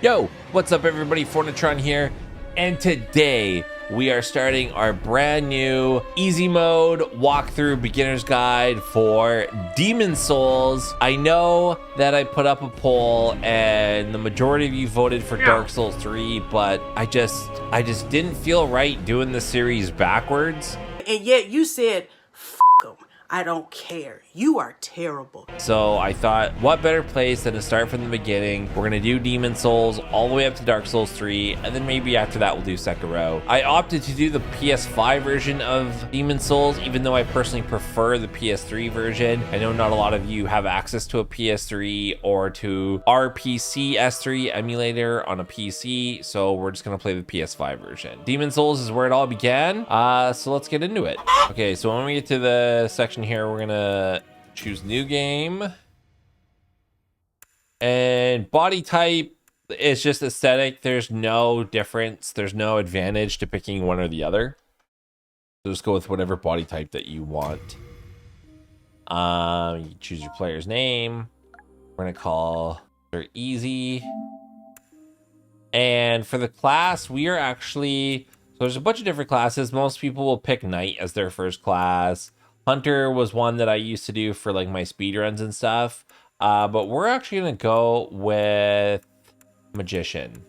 Yo, what's up everybody, FornaTRON here, and today we are starting our brand new easy mode walkthrough beginner's guide for Demon's Souls. I know that I put up a poll and the majority of you voted for Dark Souls 3, but I just didn't feel right doing the series backwards. And yet you said, F them. I don't care. You are terrible. So I thought, what better place than to start from the beginning? We're gonna do Demon's Souls all the way up to Dark Souls 3, and then maybe after that we'll do Sekiro. I opted to do the PS5 version of Demon's Souls, even though I personally prefer the PS3 version. I know not a lot of you have access to a PS3 or to our PC S3 emulator on a PC, so we're just gonna play the PS5 version. Demon's Souls is where it all began, so let's get into it. Okay, so when we get to the section here, we're gonna choose new game, and body type is just aesthetic. There's no difference, there's no advantage to picking one or the other, so just go with whatever body type that you want. You choose your player's name. We're gonna call her Easy, and for the class we are actually, so there's a bunch of different classes. Most people will pick Knight as their first class. Hunter was one that I used to do for like my speedruns and stuff. But we're actually gonna go with Magician.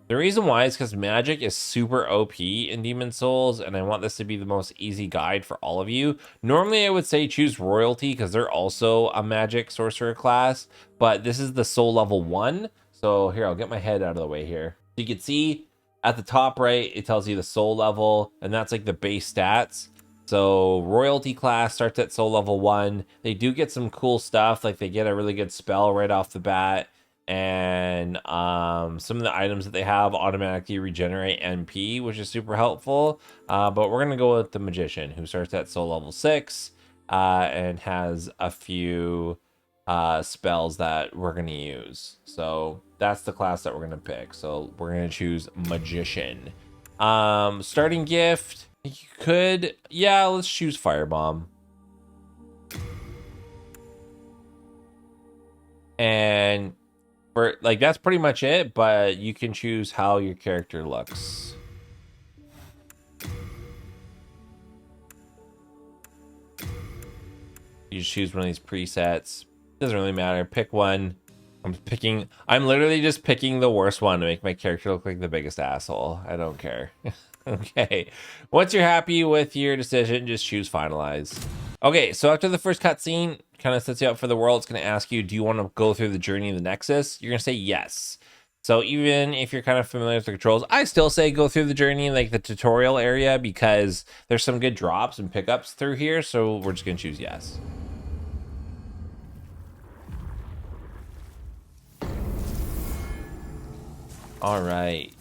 The reason why is because magic is super OP in Demon's Souls, and I want this to be the most easy guide for all of you. Normally I would say choose Royalty because they're also a magic sorcerer class, but this is the soul level 1. So here, I'll get my head out of the way here. So you can see at the top right, it tells you the soul level, and that's like the base stats. So Royalty class starts at soul level 1. They do get some cool stuff, like they get a really good spell right off the bat, and some of the items that they have automatically regenerate MP, which is super helpful. But we're gonna go with the Magician, who starts at soul level 6 and has a few spells that we're gonna use. So that's the class that we're gonna pick. So we're gonna choose Magician. Starting gift, you could, yeah, let's choose Firebomb. And for like, that's pretty much it, but you can choose how your character looks. You just choose one of these presets. Doesn't really matter. Pick one. I'm literally just picking the worst one to make my character look like the biggest asshole. I don't care. Okay. Once you're happy with your decision, just choose finalize. Okay, so after the first cutscene kind of sets you up for the world, it's going to ask you, do you want to go through the journey of the Nexus? You're going to say yes. So even if you're kind of familiar with the controls, I still say go through the journey, like the tutorial area, because there's some good drops and pickups through here. So we're just going to choose yes. All right.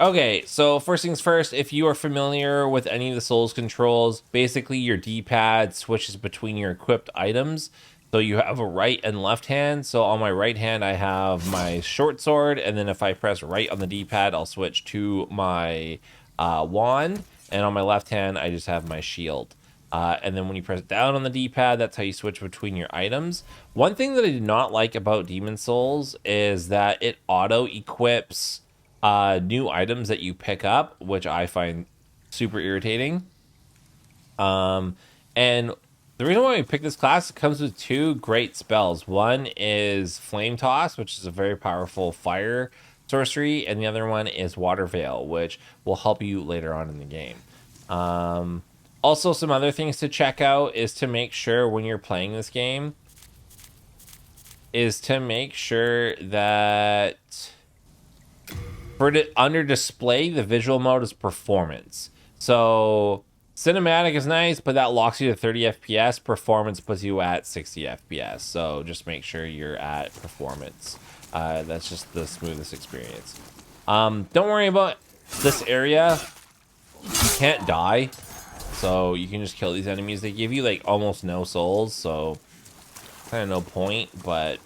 Okay, so first things first, if you are familiar with any of the Souls controls, basically your D-pad switches between your equipped items. So you have a right and left hand. So on my right hand, I have my short sword, and then if I press right on the D-pad, I'll switch to my wand, and on my left hand, I just have my shield. And then when you press down on the D-pad, that's how you switch between your items. One thing that I did not like about Demon's Souls is that it auto-equips new items that you pick up, which I find super irritating. And the reason why we picked this class, it comes with two great spells. One is Flame Toss, which is a very powerful fire sorcery, and the other one is Water Veil, which will help you later on in the game. Also, some other things to check out is to make sure when you're playing this game is to make sure that under display, the visual mode is performance. So cinematic is nice, but that locks you to 30 FPS. Performance puts you at 60 FPS. So just make sure you're at performance. That's just the smoothest experience. Don't worry about this area. You can't die, so you can just kill these enemies. They give you like almost no souls, so kind of no point, but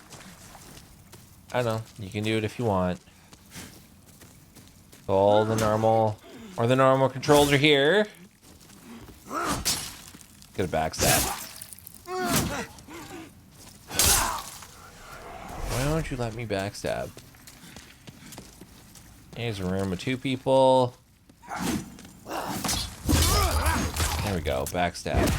I don't know, you can do it if you want. So all the normal controls are here. Get a backstab. Why don't you let me backstab? Here's a room with 2 people. There we go, backstab.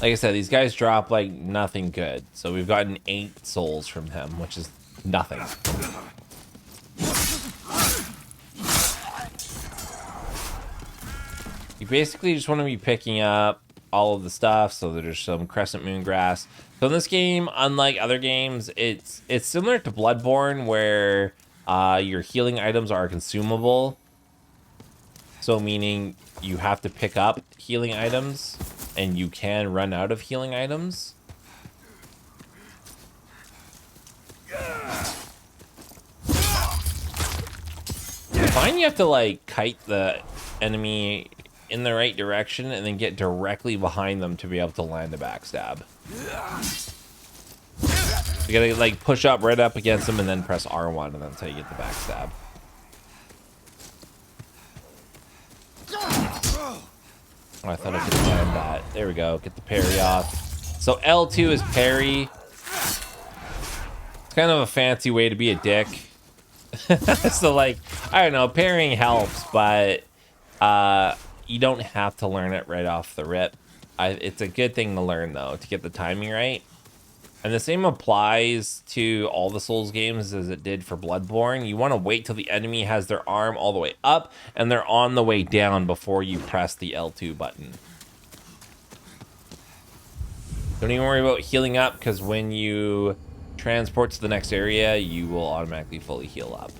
Like I said, these guys drop like nothing good. So we've gotten 8 souls from him, which is nothing. You basically just want to be picking up all of the stuff. So there's some crescent moon grass. So in this game, unlike other games, it's similar to Bloodborne, where your healing items are consumable. So meaning you have to pick up healing items, and you can run out of healing items. I find you have to like kite the enemy in the right direction and then get directly behind them to be able to land a backstab. You gotta like push up right up against them and then press R1, and that's how you get the backstab. Oh, I thought I could land that. There we go. Get the parry off. So L2 is parry. It's kind of a fancy way to be a dick. So like, I don't know, parrying helps, but you don't have to learn it right off the rip. It's a good thing to learn though, to get the timing right. And the same applies to all the Souls games as it did for Bloodborne. You want to wait till the enemy has their arm all the way up and they're on the way down before you press the L2 button. Don't even worry about healing up, because when you transport to the next area, you will automatically fully heal up.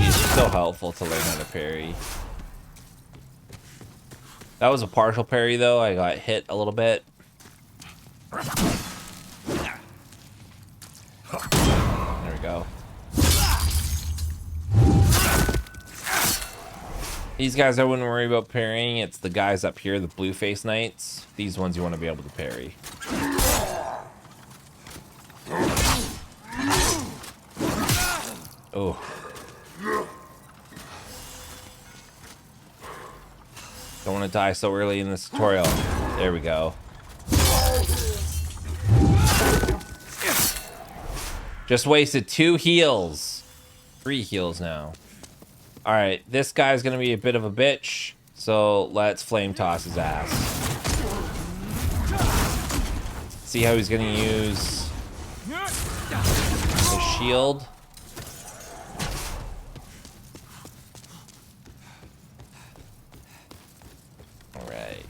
It's so helpful to learn how to parry. That was a partial parry though. I got hit a little bit. There we go. These guys I wouldn't worry about parrying. It's the guys up here, the blue face knights. These ones you want to be able to parry. Oh. Don't want to die so early in this tutorial. There we go. Just wasted 2 heals. 3 heals now. Alright, this guy's gonna be a bit of a bitch, so let's flame toss his ass. See how he's gonna use the shield. Alright.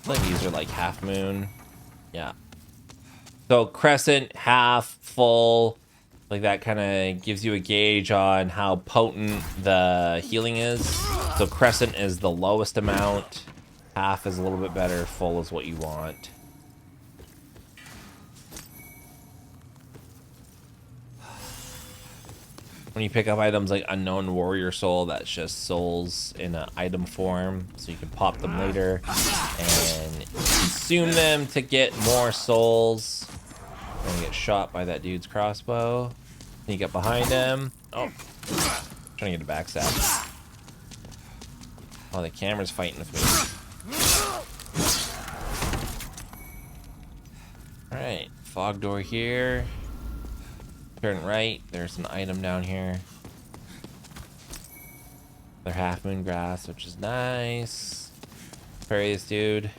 I think these are like half moon. Yeah. So crescent, half, full. Like that kind of gives you a gauge on how potent the healing is. So crescent is the lowest amount. Half is a little bit better. Full is what you want. When you pick up items like Unknown Warrior Soul, that's just souls in an item form. So you can pop them later and consume them to get more souls. Gonna get shot by that dude's crossbow. Sneak up behind him. Oh, trying to get a backstab. Oh, the camera's fighting with me. All right, fog door here. Turn right. There's an item down here. They're half moon grass, which is nice. Parry this dude.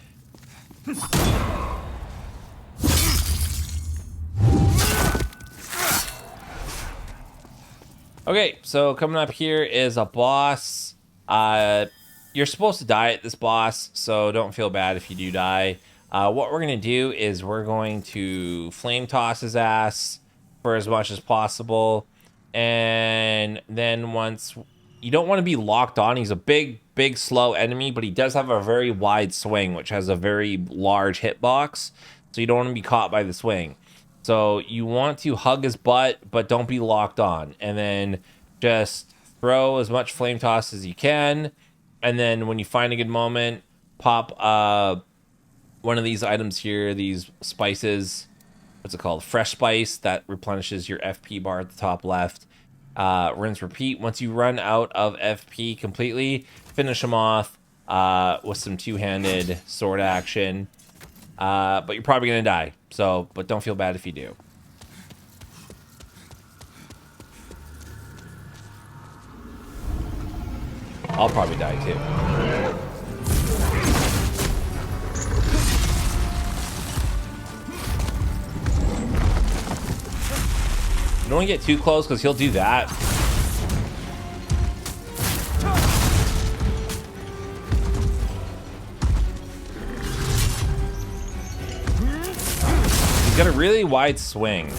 Okay, so coming up here is a boss. You're supposed to die at this boss, so don't feel bad if you do die. What we're going to do is we're going to flame toss his ass for as much as possible. And then once... You don't want to be locked on. He's a big, slow enemy, but he does have a very wide swing, which has a very large hitbox. So you don't want to be caught by the swing. So you want to hug his butt, but don't be locked on. And then just throw as much flame toss as you can. And then when you find a good moment, pop one of these items here, these spices. What's it called? Fresh spice that replenishes your FP bar at the top left. rinse, repeat. Once you run out of FP completely, finish them off with some two-handed sword action. But you're probably gonna die. So, but don't feel bad if you do. I'll probably die too. You don't want to get too close because he'll do that. He's got a really wide swing.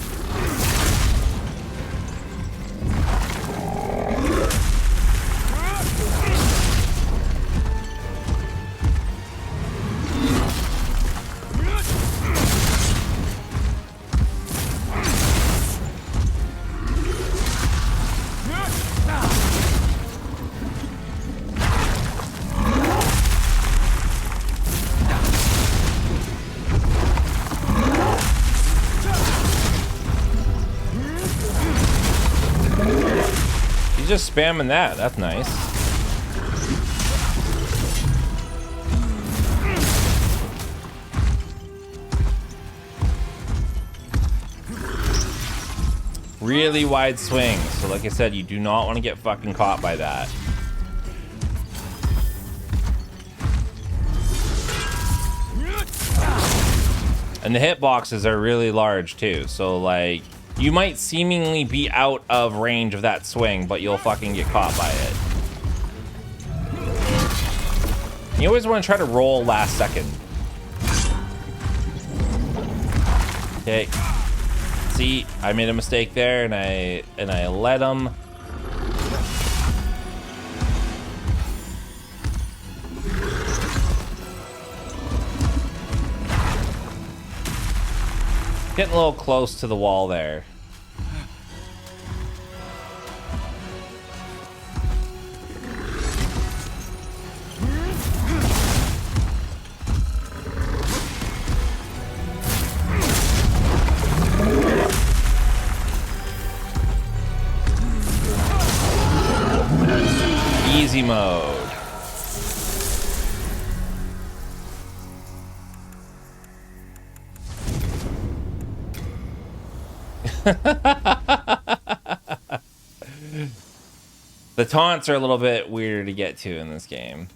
Just spamming that. That's nice. Really wide swings. So like I said, you do not want to get fucking caught by that. And the hitboxes are really large too. So like, you might seemingly be out of range of that swing, but you'll fucking get caught by it. You always want to try to roll last second. Okay. See, I made a mistake there, and I let him. Getting a little close to the wall there. Easy mode. The taunts are a little bit weirder to get to in this game.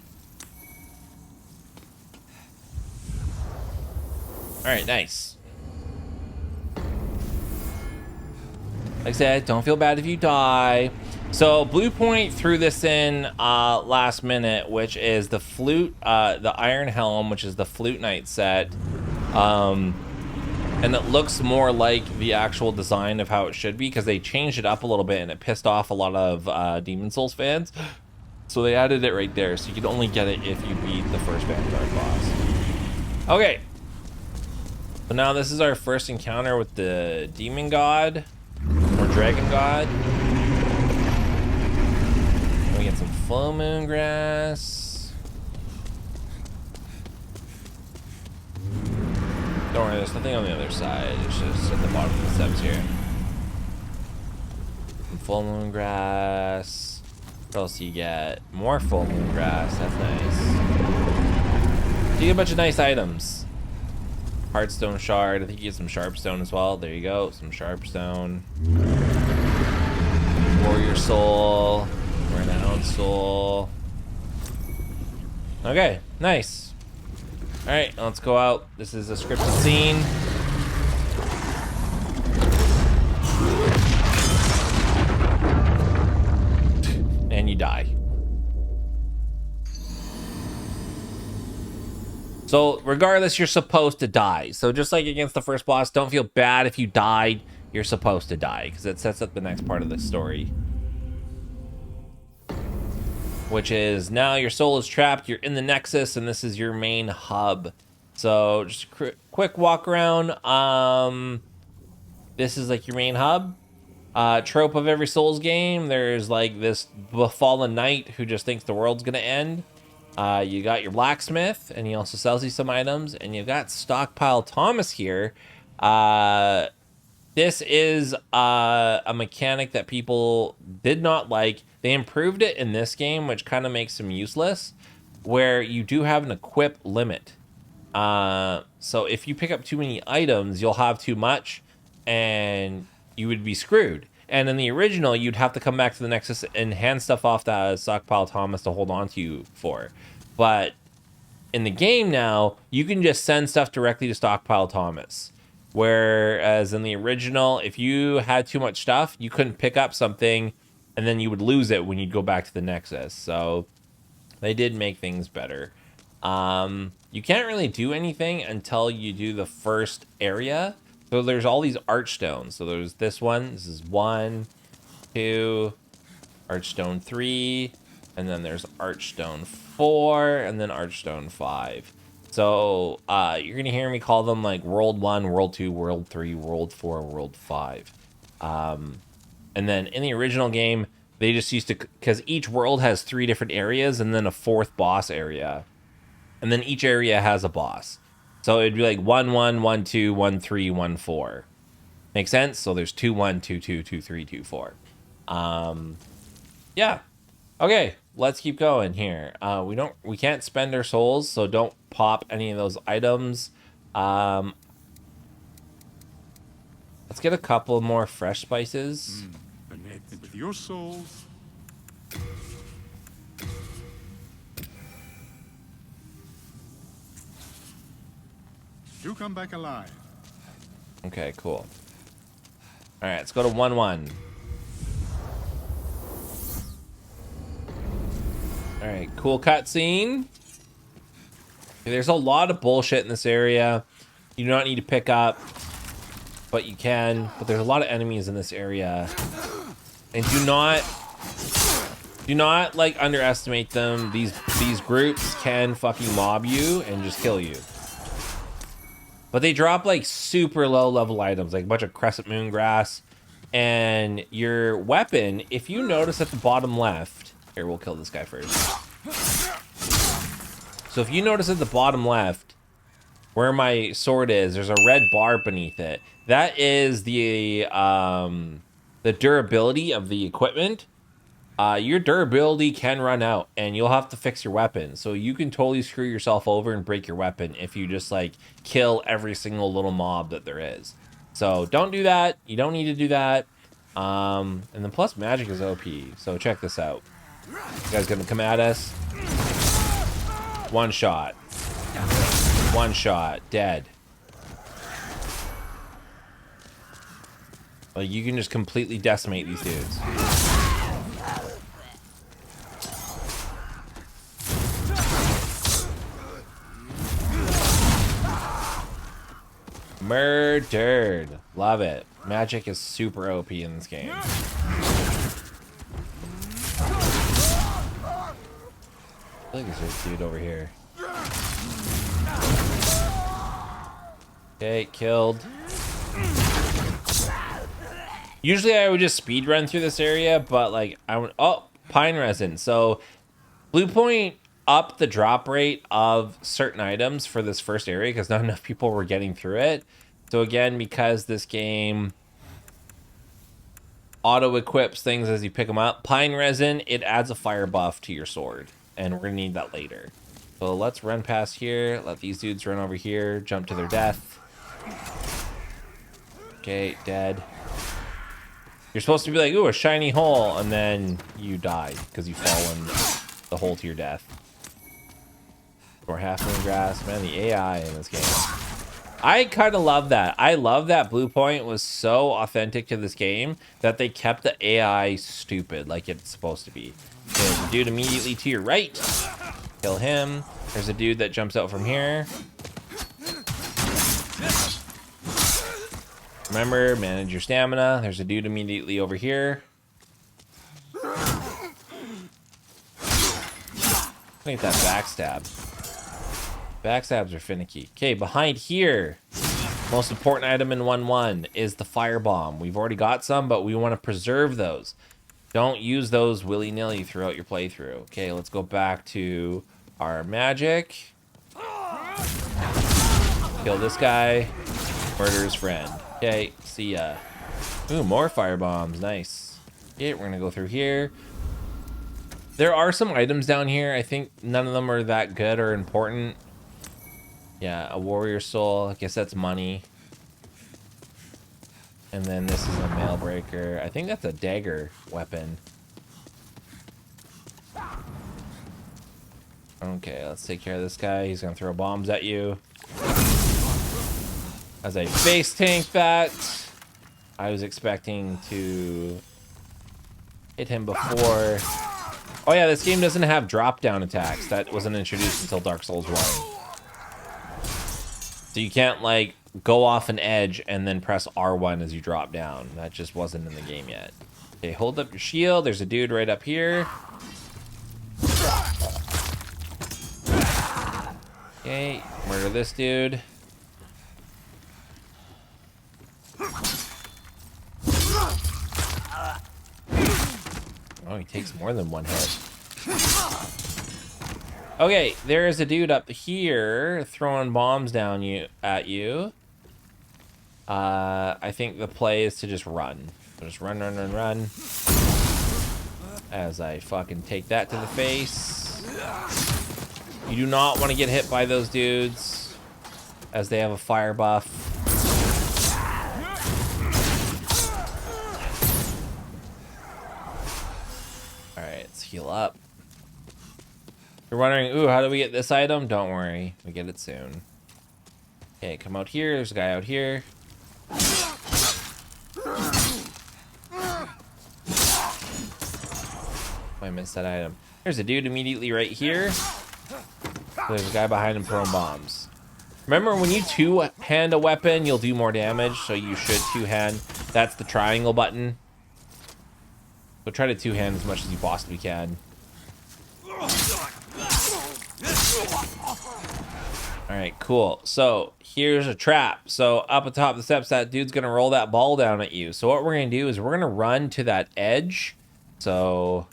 Alright, nice. Like I said, don't feel bad if you die. So Blue Point threw this in last minute, which is the flute, the Iron Helm, which is the Flute Knight set. And it looks more like the actual design of how it should be, because they changed it up a little bit and it pissed off a lot of Demon Souls fans. So they added it right there, so you can only get it if you beat the first Vanguard boss. Okay. So now this is our first encounter with the Demon God, or Dragon God. We get some full moon grass. Don't worry, there's nothing on the other side. It's just at the bottom of the steps here. Some full moon grass. What else do you get? More full moon grass. That's nice. You get a bunch of nice items. Heartstone shard. I think you get some sharpstone as well. There you go. Some sharpstone. Warrior soul. Renowned soul. Okay, nice. All right, let's go out. This is a scripted scene. And you die. So regardless, you're supposed to die. So just like against the first boss, don't feel bad if you died. You're supposed to die, because it sets up the next part of the story. Which is now your soul is trapped, you're in the Nexus, and this is your main hub. So just a quick walk around. This is like your main hub. Trope of every Souls game, there's like this fallen knight who just thinks the world's gonna end. You got your blacksmith, and he also sells you some items, and you've got Stockpile Thomas here, this is a mechanic that people did not like. They improved it in this game, which kind of makes them useless, where you do have an equip limit. So if you pick up too many items, you'll have too much, and you would be screwed. And in the original, you'd have to come back to the Nexus and hand stuff off to Stockpile Thomas to hold on to you for. But in the game now, you can just send stuff directly to Stockpile Thomas. Whereas in the original, if you had too much stuff, you couldn't pick up something, and then you would lose it when you'd go back to the Nexus. So they did make things better. You can't really do anything until you do the first area. So there's all these archstones. So there's this one. This is 1, 2, archstone 3, and then there's archstone 4, and then archstone 5. So you're gonna hear me call them like World 1, World 2, World 3, World 4, World 5. And then in the original game, they just used to, because each world has 3 different areas and then a 4th boss area. And then each area has a boss. So it'd be like 1, 1, 1, 2, 1, 3, 1, 4. Make sense? So there's 2, 1, 2, 2, 2, 3, 2, 4. Yeah. Okay, let's keep going here. We can't spend our souls, so don't pop any of those items. Let's get a couple more fresh spices. With your souls. You come back alive. Okay, cool. All right, let's go to 1, 1. All right, cool cutscene. There's a lot of bullshit in this area. You do not need to pick up, but you can. But there's a lot of enemies in this area, and do not like underestimate them. These groups can fucking mob you and just kill you. But they drop like super low level items, like a bunch of crescent moon grass, and your weapon. If you notice at the bottom left, here, we'll kill this guy first. So if you notice at the bottom left, where my sword is, there's a red bar beneath it. That is the durability of the equipment. Your durability can run out, and you'll have to fix your weapon. So you can totally screw yourself over and break your weapon if you just like kill every single little mob that there is. So don't do that. You don't need to do that. And then plus magic is OP. So check this out. You guys gonna come at us? One shot. One shot. Dead. Like, you can just completely decimate these dudes. Murdered. Love it. Magic is super OP in this game. I think there's a dude over here. Okay, killed. Usually I would just speed run through this area, but like I would. Oh, pine resin. So Blue Point upped the drop rate of certain items for this first area because not enough people were getting through it. So again, because this game auto equips things as you pick them up, pine resin, it adds a fire buff to your sword, and we're gonna need that later. So let's run past here, let these dudes run over here, jump to their death. Okay, dead. You're supposed to be like, ooh, a shiny hole, and then you die because you fall in the hole to your death. Or half moon grass. Man, the AI in this game. I kind of love that. I love that Blue Point was so authentic to this game that they kept the AI stupid like it's supposed to be. There's a dude immediately to your right. Kill him. There's a dude that jumps out from here. Remember, manage your stamina. There's a dude immediately over here. I think that backstab. Backstabs are finicky. Okay, behind here, most important item in 1-1 is the firebomb. We've already got some, but we want to preserve those. Don't use those willy-nilly throughout your playthrough. Okay, let's go back to our magic. Kill this guy. Murder his friend. Okay, see ya. Ooh, more fire bombs. Nice. Okay, we're gonna go through here. There are some items down here. I think none of them are that good or important. Yeah, a warrior soul. I guess that's money. And then this is a mail breaker. I think that's a dagger weapon. Okay, let's take care of this guy. He's gonna throw bombs at you. As I face tank that, I was expecting to hit him before. Oh yeah, this game doesn't have drop down attacks. That wasn't introduced until Dark Souls 1. So you can't like go off an edge and then press R1 as you drop down. That just wasn't in the game yet. Okay, hold up your shield. There's a dude right up here. Okay, murder this dude. Oh, he takes more than one hit. Okay, there is a dude up here throwing bombs down at you. I think the play is to just run. So just run, run, run, run. As I fucking take that to the face. You do not want to get hit by those dudes, as they have a fire buff. Alright, let's heal up. You're wondering, ooh, how do we get this item? Don't worry, we get it soon. Okay, come out here. There's a guy out here. I missed that item. There's a dude immediately right here. There's a guy behind him throwing bombs. Remember, when you two-hand a weapon, you'll do more damage, so you should two-hand. That's the triangle button. So try to two-hand as much as you possibly can. Alright, cool. So, here's a trap. So, up atop the steps, that dude's gonna roll that ball down at you. So what we're gonna do is we're gonna run to that edge. So,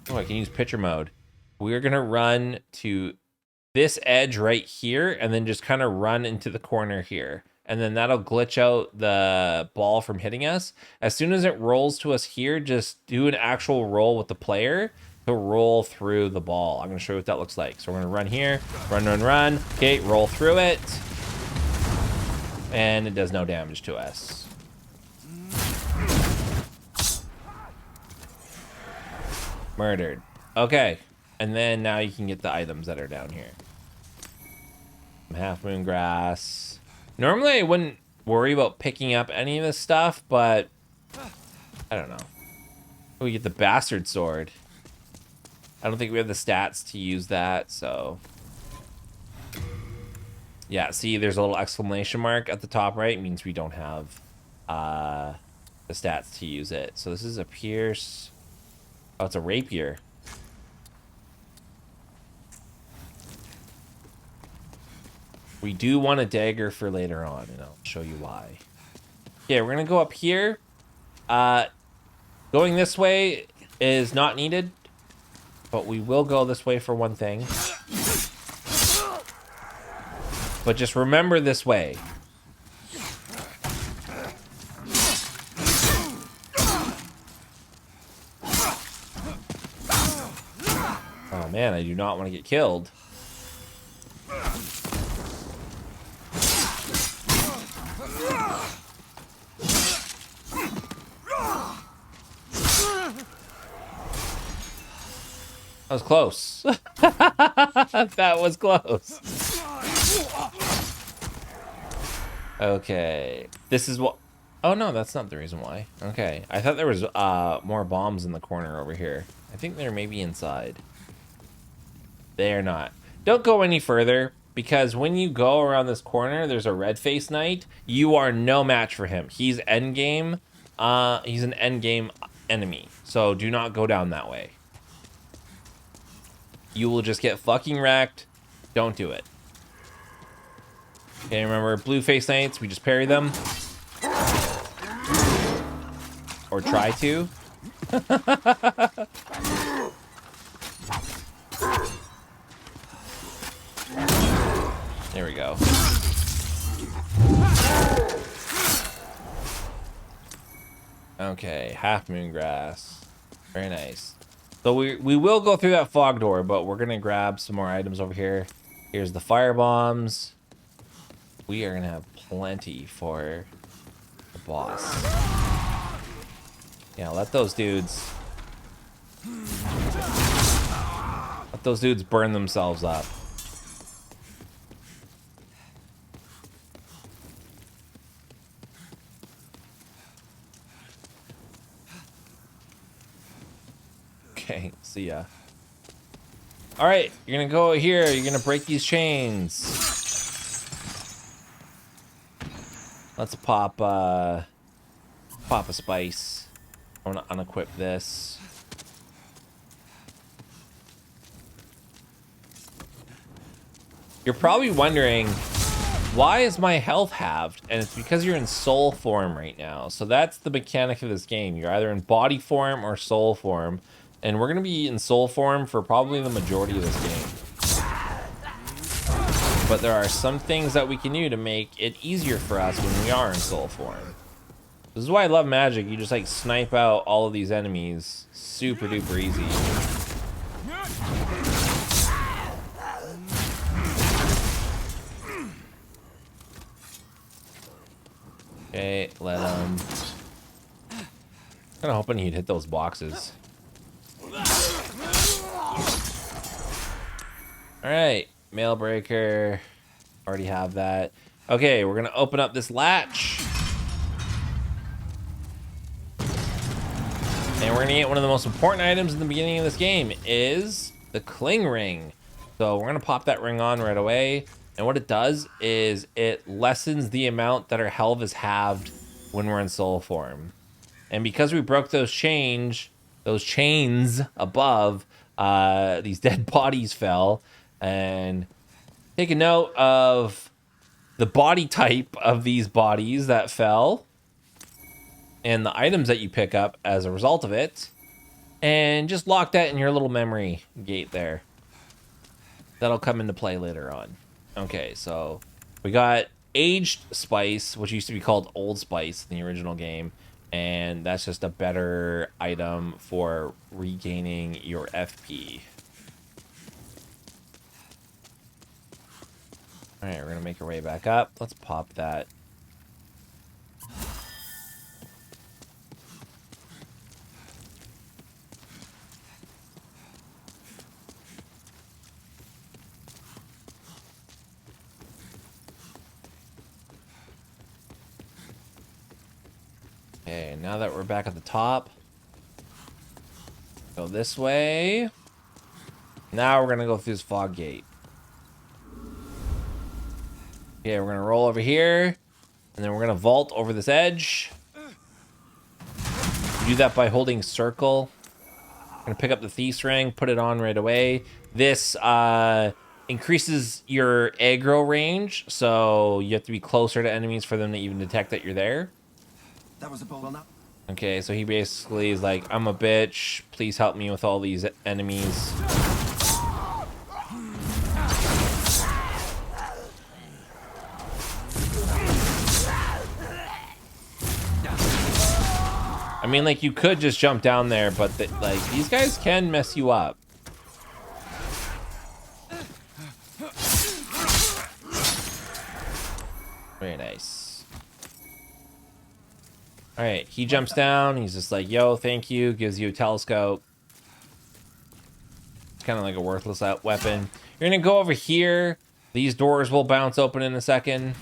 oh, I can use picture mode. We're gonna run to this edge right here, and then just kind of run into the corner here. And then that'll glitch out the ball from hitting us. As soon as it rolls to us here, just do an actual roll with the player to roll through the ball. I'm gonna show you what that looks like. So we're gonna run here, run, run, run. Okay, roll through it. And it does no damage to us. Murdered. Okay, and then now you can get the items that are down here. Half moon grass. Normally I wouldn't worry about picking up any of this stuff, but I don't know. We get the bastard sword. I don't think we have the stats to use that, so yeah, see, there's a little exclamation mark at the top right. It means we don't have the stats to use it. So this is a pierce. Oh, it's a rapier. We do want a dagger for later on, and I'll show you why. Okay, we're gonna go up here. Going this way is not needed, but we will go this way for one thing. But just remember this way. Oh man, I do not want to get killed. That was close. That was close. Okay. This is what... Oh, no, that's not the reason why. Okay. I thought there was more bombs in the corner over here. I think they're maybe inside. They are not. Don't go any further, because when you go around this corner, there's a red-faced knight. You are no match for him. He's endgame. He's an endgame enemy. So do not go down that way. You will just get fucking wrecked. Don't do it. Okay, remember, blue face knights, we just parry them. Or try to. There we go. Okay, half moon grass. Very nice. So we will go through that fog door, but we're gonna grab some more items over here. Here's the fire bombs. We are gonna have plenty for the boss. Yeah, let those dudes burn themselves up. Okay, see ya. All right, you're gonna go here. You're gonna break these chains. Let's pop a spice. I want to unequip this. You're probably wondering, why is my health halved? And it's because you're in soul form right now. So that's the mechanic of this game. You're either in body form or soul form. And we're going to be in soul form for probably the majority of this game. But there are some things that we can do to make it easier for us when we are in soul form. This is why I love magic. You just like snipe out all of these enemies super duper easy. Okay, let him. Kind of hoping he'd hit those boxes. All right, mail breaker. Already have that. Okay, we're gonna open up this latch. And we're gonna get one of the most important items in the beginning of this game is the cling ring. So we're gonna pop that ring on right away. And what it does is it lessens the amount that our health is halved when we're in soul form. And because we broke those chains above, these dead bodies fell. And take a note of the body type of these bodies that fell and the items that you pick up as a result of it, and just lock that in your little memory gate there. That'll come into play later on. Okay, so we got aged spice, which used to be called old spice in the original game, and that's just a better item for regaining your FP. All right, we're gonna make our way back up. Let's pop that. Okay, now that we're back at the top, go this way. Now we're gonna go through this fog gate. Okay, we're gonna roll over here, and then we're gonna vault over this edge. Do that by holding circle. I'm gonna pick up the thief's ring, put it on right away. This increases your aggro range, so you have to be closer to enemies for them to even detect that you're there. That was a bold enough. Okay, so he basically is like, I'm a bitch, please help me with all these enemies. I mean, like, you could just jump down there, but like, these guys can mess you up. Very nice. All right, he jumps down. He's just like, yo, thank you. Gives you a telescope. It's kind of like a worthless weapon. You're going to go over here. These doors will bounce open in a second.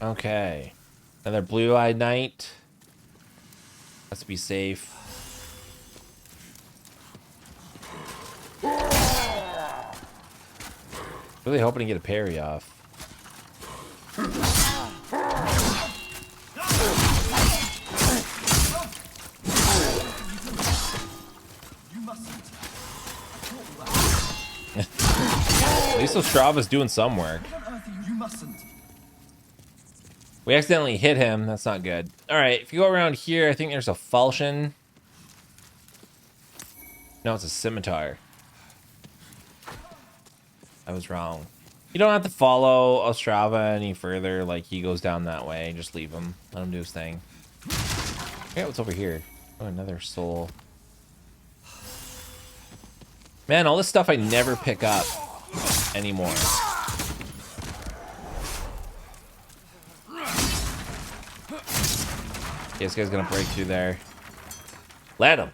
Okay. Another blue-eyed knight. Let's be safe. Really hoping to get a parry off. At least Ostrava's doing some work. You mustn't. We accidentally hit him. That's not good. All right, if you go around here, I think there's a falchion. No, it's a scimitar. I was wrong. You don't have to follow Ostrava any further. Like, he goes down that way. Just leave him. Let him do his thing. Okay, what's over here? Oh, another soul. Man, all this stuff I never pick up anymore. Okay, this guy's gonna break through there. Let him.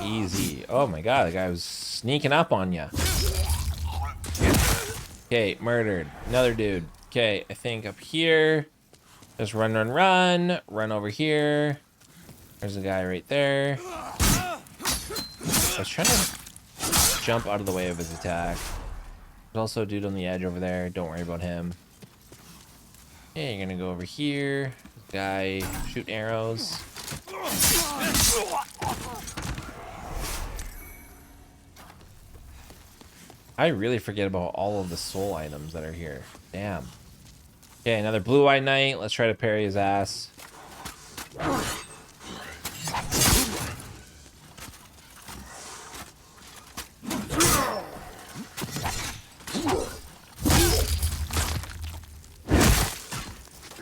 Easy. Oh my god, the guy was sneaking up on you. Okay, murdered. Another dude. Okay, I think up here. Just run, run, run. Run over here. There's a guy right there. I was trying to jump out of the way of his attack. There's also a dude on the edge over there. Don't worry about him. Okay, you're gonna go over here. Guy shoot arrows. I really forget about all of the soul items that are here. Damn. Okay, another blue-eyed knight. Let's try to parry his ass.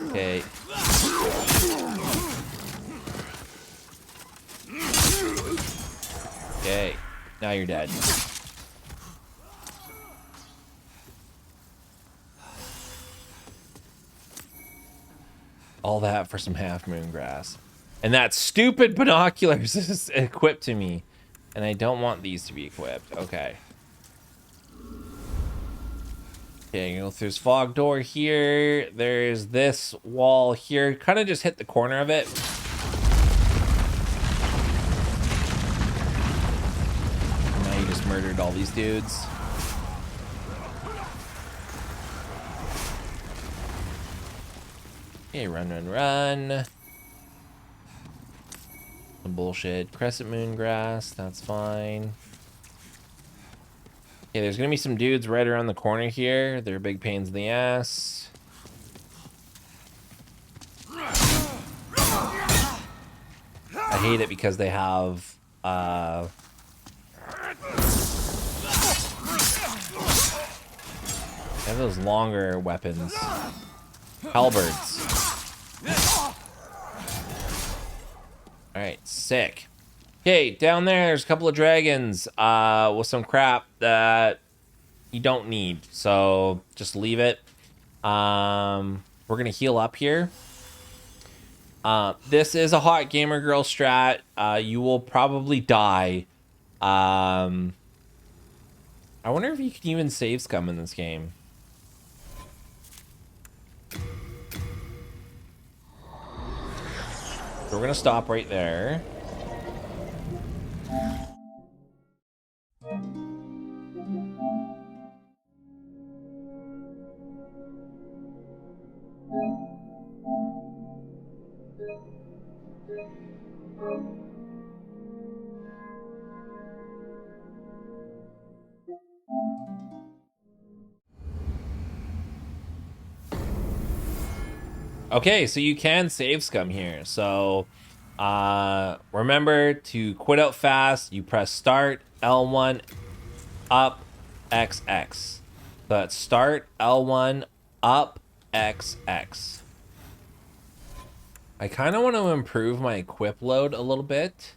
Okay. Okay. Now you're dead. All that for some half moon grass. And that stupid binoculars is equipped to me. And I don't want these to be equipped. Okay. Okay, you go through this fog door here. There's this wall here. Kind of just hit the corner of it. Now you just murdered all these dudes. Okay, run, run, run. Some bullshit. Crescent moon grass, that's fine. Okay, there's gonna be some dudes right around the corner here. They're big pains in the ass. I hate it because they have they have those longer weapons. Halberds. Alright, sick. Okay, down there's a couple of dragons with some crap that you don't need. So just leave it. We're gonna heal up here. This is a hot gamer girl strat. You will probably die. I wonder if you can even save scum in this game. So we're gonna stop right there. Okay, so you can save scum here. So remember to quit out fast. You press start, L1, up, XX. So that's start, L1, up, XX. I kind of want to improve my equip load a little bit.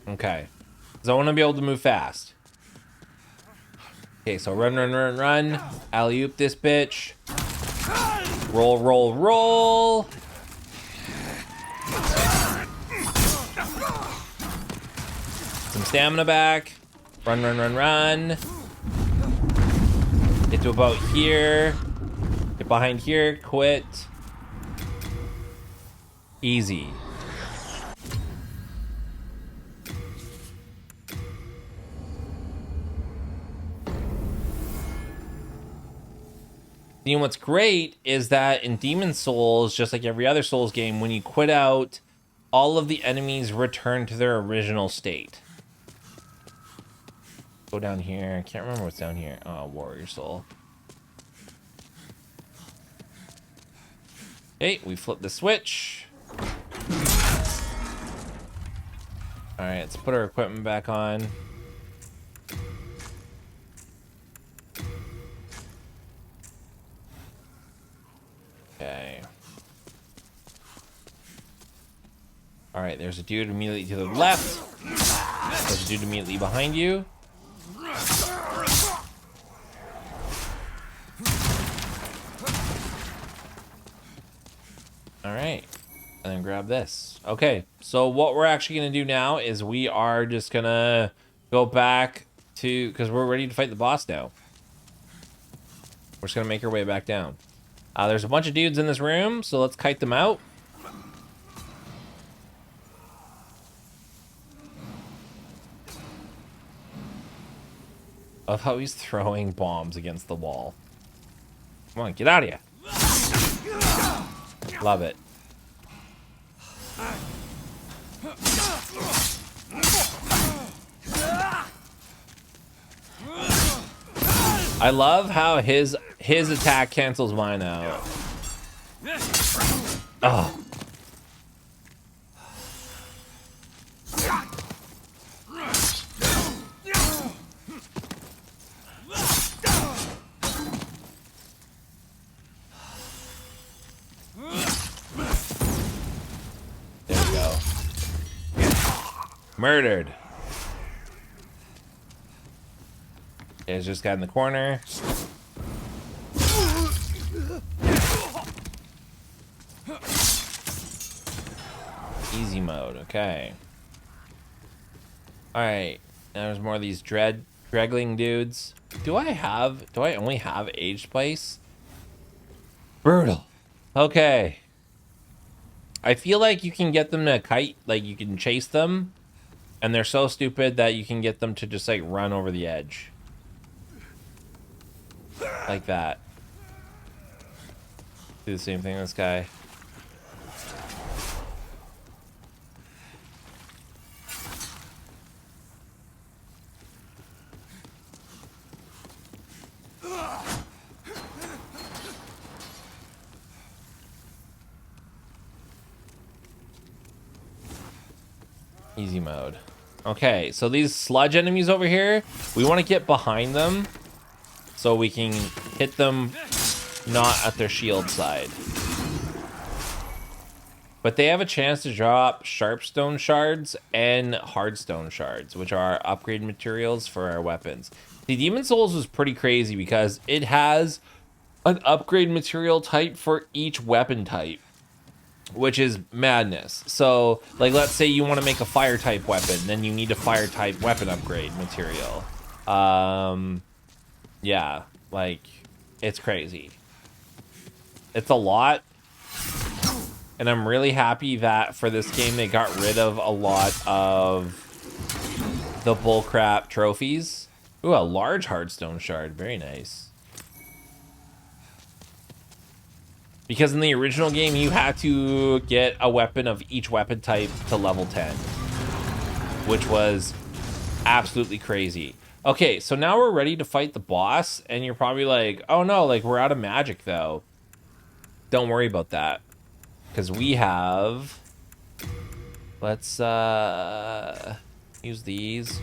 Okay, so I want to be able to move fast. Okay, so run, run, run, run. Alley-oop this bitch. Roll, roll, roll. Some stamina back. Run, run, run, run. Get to about here. Get behind here, quit. Easy. You know what's great is that in Demon Souls, just like every other Souls game, when you quit out, all of the enemies return to their original state. Go down here. I can't remember what's down here. Oh, Warrior Soul. Okay, we flip the switch. Alright, let's put our equipment back on. Okay. Alright, there's a dude immediately to the left. There's a dude immediately behind you. Alright. And then grab this. Okay, so what we're actually going to do now is we are just going to go back to... because we're ready to fight the boss now. We're just going to make our way back down. There's a bunch of dudes in this room, so let's kite them out. Of how he's throwing bombs against the wall. Come on, get out of here. Love it. I love how his attack cancels mine out. Oh. There we go. Murdered. There's just guy in the corner. Easy mode, okay. Alright, now there's more of these dreggling dudes. Do I only have Age Spice? Brutal. Okay. I feel like you can get them to kite, like you can chase them, and they're so stupid that you can get them to just like run over the edge. Like that. Do the same thing, this guy. Easy mode. Okay, so these sludge enemies over here, we want to get behind them so we can hit them not at their shield side. But they have a chance to drop sharpstone shards and hardstone shards, which are upgrade materials for our weapons. The Demon Souls was pretty crazy because it has an upgrade material type for each weapon type, which is madness. So, like, let's say you want to make a fire type weapon, then you need a fire type weapon upgrade material. Yeah, like, it's crazy. It's a lot. And I'm really happy that for this game they got rid of a lot of the bullcrap trophies. Ooh, a large hardstone shard. Very nice. Because in the original game, you had to get a weapon of each weapon type to level 10. Which was absolutely crazy. Okay, so now we're ready to fight the boss. And you're probably like, oh no, like we're out of magic though. Don't worry about that. Because we have... Let's use these.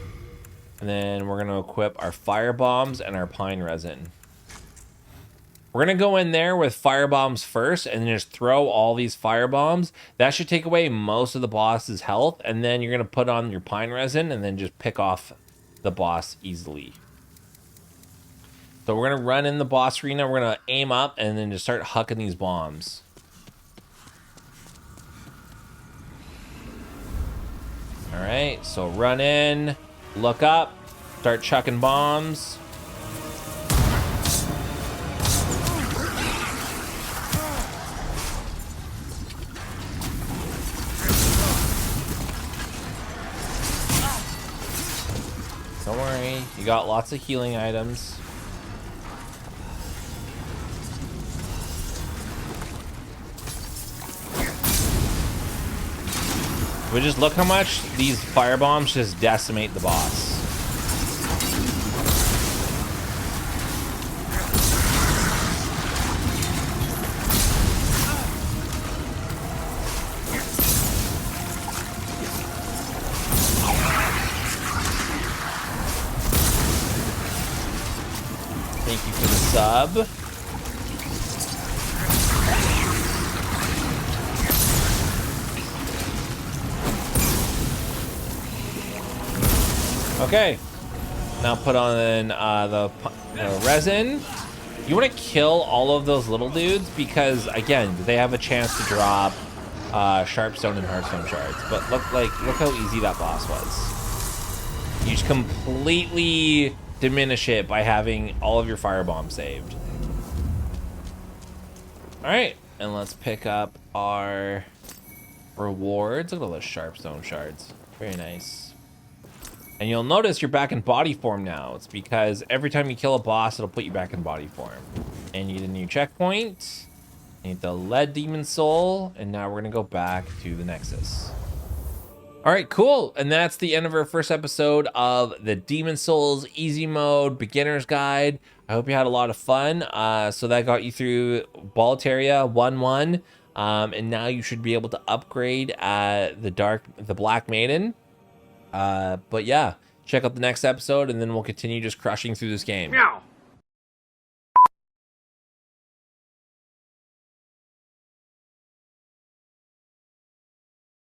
And then we're going to equip our fire bombs and our pine resin. We're going to go in there with fire bombs first and then just throw all these fire bombs. That should take away most of the boss's health. And then you're going to put on your pine resin and then just pick off the boss easily. So we're going to run in the boss arena. We're going to aim up and then just start hucking these bombs. Alright, so run in, look up, start chucking bombs. Don't worry, you got lots of healing items. But just look how much these fire bombs just decimate the boss. Thank you for the sub. Okay, now put on the resin. You want to kill all of those little dudes because, again, they have a chance to drop sharpstone and heartstone shards. But look how easy that boss was. You just completely diminish it by having all of your firebombs saved. All right, and let's pick up our rewards. Look at all those sharpstone shards. Very nice. And you'll notice you're back in body form now. It's because every time you kill a boss, it'll put you back in body form. And you need a new checkpoint. You need the lead demon soul. And now we're going to go back to the Nexus. All right, cool. And that's the end of our first episode of the Demon Souls Easy Mode Beginner's Guide. I hope you had a lot of fun. So that got you through Boletaria 1-1. And now you should be able to upgrade the Black Maiden. But yeah, check out the next episode and then we'll continue just crushing through this game.